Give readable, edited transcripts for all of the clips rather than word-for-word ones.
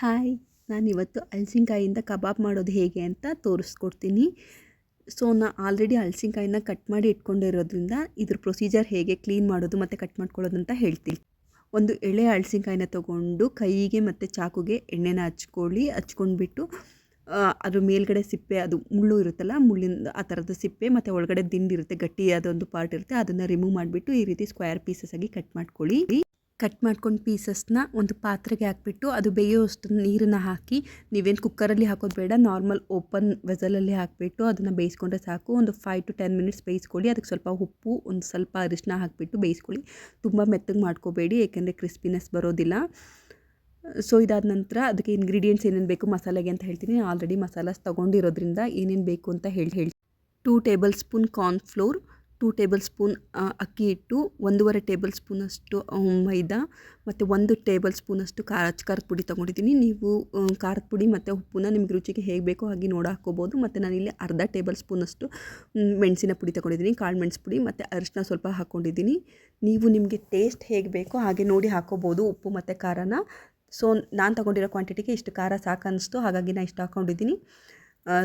Hi, ನಾನಿವತ್ತು ಹಲಸಿನಕಾಯಿಂದ ಕಬಾಬ್ ಮಾಡೋದು ಹೇಗೆ ಅಂತ ತೋರಿಸ್ಕೊಡ್ತೀನಿ. ಸೊ ಆಲ್ರೆಡಿ ಹಲಸಿನಕಾಯಿನ ಕಟ್ ಮಾಡಿ ಇಟ್ಕೊಂಡಿರೋದ್ರಿಂದ ಇದ್ರ ಪ್ರೊಸೀಜರ್ ಹೇಗೆ ಕ್ಲೀನ್ ಮಾಡೋದು ಮತ್ತು ಕಟ್ ಮಾಡ್ಕೊಳ್ಳೋದು ಅಂತ ಹೇಳ್ತೀನಿ. ಒಂದು ಎಳೆ ಹಲಸಿನಕಾಯಿನ ತೊಗೊಂಡು ಕೈಗೆ ಮತ್ತು ಚಾಕುಗೆ ಎಣ್ಣೆನ ಹಚ್ಕೊಂಡ್ಬಿಟ್ಟು ಅದ್ರ ಮೇಲ್ಗಡೆ ಸಿಪ್ಪೆ, ಅದು ಮುಳ್ಳು ಇರುತ್ತಲ್ಲ, ಮುಳ್ಳಿಂದ ಆ ಥರದ ಸಿಪ್ಪೆ ಮತ್ತು ಒಳಗಡೆ ದಿಂಡಿರುತ್ತೆ, ಗಟ್ಟಿಯಾದೊಂದು ಪಾರ್ಟ್ ಇರುತ್ತೆ, ಅದನ್ನು ರಿಮೂವ್ ಮಾಡಿಬಿಟ್ಟು ಈ ರೀತಿ ಸ್ಕ್ವೇರ್ ಪೀಸಸ್ ಆಗಿ ಕಟ್ ಮಾಡ್ಕೊಳ್ಳಿ. ಕಟ್ ಮಾಡ್ಕೊಂಡು ಪೀಸಸ್ನ ಒಂದು ಪಾತ್ರೆಗೆ ಹಾಕಿಬಿಟ್ಟು ಅದು ಬೇಯೋಷ್ಟು ನೀರನ್ನು ಹಾಕಿ, ನೀವೇನು ಕುಕ್ಕರಲ್ಲಿ ಹಾಕೋದು ಬೇಡ, ನಾರ್ಮಲ್ ಓಪನ್ ವೆಸಲಲ್ಲಿ ಹಾಕಿಬಿಟ್ಟು ಅದನ್ನು ಬೇಯಿಸ್ಕೊಂಡ್ರೆ ಸಾಕು. ಒಂದು 5 to 10 ಮಿನಿಟ್ಸ್ ಬೇಯಿಸ್ಕೊಳ್ಳಿ. ಅದಕ್ಕೆ ಸ್ವಲ್ಪ ಉಪ್ಪು, ಒಂದು ಸ್ವಲ್ಪ ಅರಿಶಿನ ಹಾಕಿಬಿಟ್ಟು ಬೇಯಿಸ್ಕೊಳ್ಳಿ. ತುಂಬ ಮೆತ್ತಗೆ ಮಾಡ್ಕೋಬೇಡಿ, ಏಕೆಂದರೆ ಕ್ರಿಸ್ಪಿನೆಸ್ ಬರೋದಿಲ್ಲ. ಸೊ ಇದಾದ ನಂತರ ಅದಕ್ಕೆ ಇಂಗ್ರೀಡಿಯೆಂಟ್ಸ್ ಏನೇನು ಬೇಕು ಮಸಾಲೆಗೆ ಅಂತ ಹೇಳ್ತೀನಿ. ಆಲ್ರೆಡಿ ಮಸಾಲಾಸ್ ತೊಗೊಂಡಿರೋದ್ರಿಂದ ಏನೇನು ಬೇಕು ಅಂತ ಹೇಳಿ 2 table spoon cornflour, 2 table spoon ಅಕ್ಕಿ ಹಿಟ್ಟು, 1.5 ಟೇಬಲ್ ಸ್ಪೂನಷ್ಟು ಮೈದಾ ಮತ್ತು 1 ಟೇಬಲ್ ಸ್ಪೂನಷ್ಟು ಖಾರದ ಪುಡಿ ತೊಗೊಂಡಿದ್ದೀನಿ. ನೀವು ಖಾರದ ಪುಡಿ ಮತ್ತು ಉಪ್ಪನ್ನ ನಿಮ್ಗೆ ರುಚಿಗೆ ಹೇಗೆ ಬೇಕೋ ಹಾಗೆ ನೋಡಿ ಹಾಕ್ಕೋಬೋದು. ಮತ್ತು ನಾನಿಲ್ಲಿ ಅರ್ಧ ಟೇಬಲ್ ಸ್ಪೂನಷ್ಟು ಮೆಣಸಿನ ಪುಡಿ ತೊಗೊಂಡಿದ್ದೀನಿ, ಕಾಳು ಮೆಣಸು ಪುಡಿ ಮತ್ತು ಅರಿಶಿನ ಸ್ವಲ್ಪ ಹಾಕ್ಕೊಂಡಿದ್ದೀನಿ. ನೀವು ನಿಮಗೆ ಟೇಸ್ಟ್ ಹೇಗೆ ಬೇಕೋ ಹಾಗೆ ನೋಡಿ ಹಾಕ್ಕೋಬೋದು ಉಪ್ಪು ಮತ್ತು ಖಾರನ. ಸೊ ನಾನು ತೊಗೊಂಡಿರೋ ಕ್ವಾಂಟಿಟಿಗೆ ಇಷ್ಟು ಖಾರ ಸಾಕು ಅನ್ನಿಸ್ತು, ಹಾಗಾಗಿ ನಾನು ಇಷ್ಟು ಹಾಕ್ಕೊಂಡಿದ್ದೀನಿ.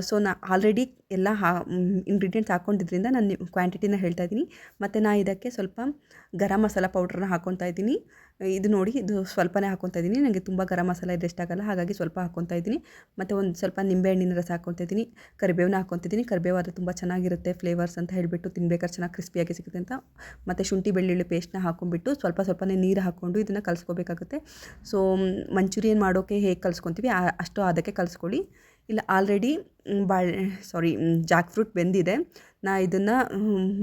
ಸೊ ಆಲ್ರೆಡಿ ಎಲ್ಲ ಇಂಗ್ರೀಡಿಯೆಂಟ್ಸ್ ಹಾಕ್ಕೊಂಡಿದ್ರಿಂದ ನಾನು ಕ್ವಾಂಟಿಟಿನ ಹೇಳ್ತಾ ಇದ್ದೀನಿ. ಮತ್ತು ನಾನು ಇದಕ್ಕೆ ಸ್ವಲ್ಪ ಗರಂ ಮಸಾಲ ಪೌಡ್ರನ್ನ ಹಾಕ್ಕೊತಾ ಇದ್ದೀನಿ. ಇದು ನೋಡಿ, ಇದು ಸ್ವಲ್ಪನೇ ಹಾಕ್ಕೊತಾ ಇದ್ದೀನಿ, ನನಗೆ ತುಂಬ ಗರಂ ಮಸಾಲ ಇದ್ರೆ ಇಷ್ಟ ಆಗಲ್ಲ, ಹಾಗಾಗಿ ಸ್ವಲ್ಪ ಹಾಕ್ಕೊತಾ ಇದ್ದೀನಿ. ಮತ್ತು ಒಂದು ಸ್ವಲ್ಪ ನಿಂಬೆಹಣ್ಣಿನ ರಸ ಹಾಕ್ಕೊತಾ ಇದ್ದೀನಿ, ಕರಿಬೇವನ್ನ ಹಾಕ್ಕೊತಿದ್ದೀನಿ. ಕರಿಬೇವು ಆದರೆ ತುಂಬ ಚೆನ್ನಾಗಿರುತ್ತೆ ಫ್ಲೇವರ್ಸ್ ಅಂತ ಹೇಳಿಬಿಟ್ಟು, ತಿನ್ಬೇಕಾದ್ರೆ ಚೆನ್ನಾಗಿ ಕ್ರಿಸ್ಪಿಯಾಗಿ ಸಿಗುತ್ತೆ ಅಂತ. ಮತ್ತು ಶುಂಠಿ ಬೆಳ್ಳುಳ್ಳಿ ಪೇಸ್ಟ್ನ ಹಾಕ್ಕೊಂಡ್ಬಿಟ್ಟು ಸ್ವಲ್ಪನೇ ನೀರು ಹಾಕ್ಕೊಂಡು ಇದನ್ನು ಕಲಿಸ್ಕೋಬೇಕಾಗುತ್ತೆ. ಸೊ ಮಂಚೂರಿಯನ್ ಮಾಡೋಕ್ಕೆ ಹೇಗೆ ಕಲಿಸ್ಕೊತೀವಿ ಅಷ್ಟು ಅದಕ್ಕೆ ಕಲಿಸ್ಕೊಳ್ಳಿ. ಇಲ್ಲ ಆಲ್ರೆಡಿ ಜಾಕ್ ಫ್ರೂಟ್ ಬೆಂದಿದೆ, ನಾನು ಇದನ್ನು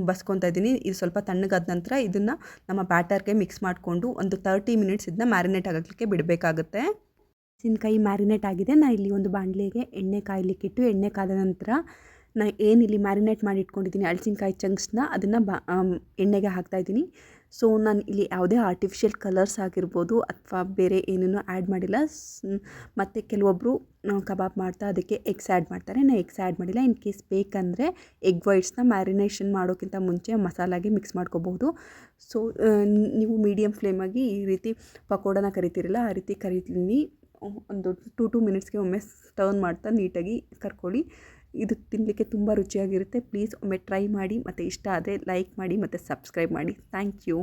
ಬಸ್ಕೊತಾ ಇದ್ದೀನಿ. ಇದು ಸ್ವಲ್ಪ ತಣ್ಣಗಾದ ನಂತರ ಇದನ್ನು ನಮ್ಮ ಬ್ಯಾಟರ್ಗೆ ಮಿಕ್ಸ್ ಮಾಡಿಕೊಂಡು ಒಂದು 30 ಮಿನಿಟ್ಸ್ ಇದನ್ನ ಮ್ಯಾರಿನೇಟ್ ಆಗಲಿಕ್ಕೆ ಬಿಡಬೇಕಾಗುತ್ತೆ. ಮೆಣಸಿನಕಾಯಿ ಮ್ಯಾರಿನೇಟ್ ಆಗಿದೆ. ನಾನು ಇಲ್ಲಿ ಒಂದು ಬಾಣಲೆಗೆ ಎಣ್ಣೆ ಕಾಯಲಿಕ್ಕಿಟ್ಟು, ಎಣ್ಣೆ ಕಾದ ನಂತರ ನಾನು ಏನಿಲ್ಲಿ ಮ್ಯಾರಿನೇಟ್ ಮಾಡಿ ಇಟ್ಕೊಂಡಿದ್ದೀನಿ ಹಲಸಿನಕಾಯಿ ಚಂಕ್ಸ್ನ, ಅದನ್ನು ಎಣ್ಣೆಗೆ ಹಾಕ್ತಾಯಿದ್ದೀನಿ. ಸೊ ನಾನು ಇಲ್ಲಿ ಯಾವುದೇ ಆರ್ಟಿಫಿಷಿಯಲ್ ಕಲರ್ಸ್ ಆಗಿರ್ಬೋದು ಅಥವಾ ಬೇರೆ ಏನೇನೂ ಆ್ಯಡ್ ಮಾಡಿಲ್ಲ. ಮತ್ತು ಕೆಲವೊಬ್ಬರು ಕಬಾಬ್ ಮಾಡ್ತಾ ಅದಕ್ಕೆ ಎಗ್ಸ್ ಆ್ಯಡ್ ಮಾಡ್ತಾರೆ, ನಾನು ಎಗ್ಸ್ ಆ್ಯಡ್ ಮಾಡಿಲ್ಲ. ಇನ್ ಕೇಸ್ ಬೇಕಂದರೆ ಎಗ್ ವೈಟ್ಸ್ನ ಮ್ಯಾರಿನೇಷನ್ ಮಾಡೋಕ್ಕಿಂತ ಮುಂಚೆ ಮಸಾಲಾಗೆ ಮಿಕ್ಸ್ ಮಾಡ್ಕೋಬಹುದು. ಸೊ ನೀವು ಮೀಡಿಯಮ್ ಫ್ಲೇಮಾಗಿ ಈ ರೀತಿ ಪಕೋಡನ ಕರಿತೀರಲ್ಲ ಆ ರೀತಿ ಕರಿತೀನಿ. ಒಂದು 2 ಮಿನಿಟ್ಸ್ಗೆ ಒಮ್ಮೆ ಟರ್ನ್ ಮಾಡ್ತಾ ನೀಟಾಗಿ ಕರ್ಕೊಳ್ಳಿ. ಇದು ತಿನ್ನಲಿಕ್ಕೆ ತುಂಬ ರುಚಿಯಾಗಿರುತ್ತೆ. ಪ್ಲೀಸ್ ಒಮ್ಮೆ ಟ್ರೈ ಮಾಡಿ, ಮತ್ತು ಇಷ್ಟ ಆದರೆ ಲೈಕ್ ಮಾಡಿ ಮತ್ತು ಸಬ್ಸ್ಕ್ರೈಬ್ ಮಾಡಿ. Thank you.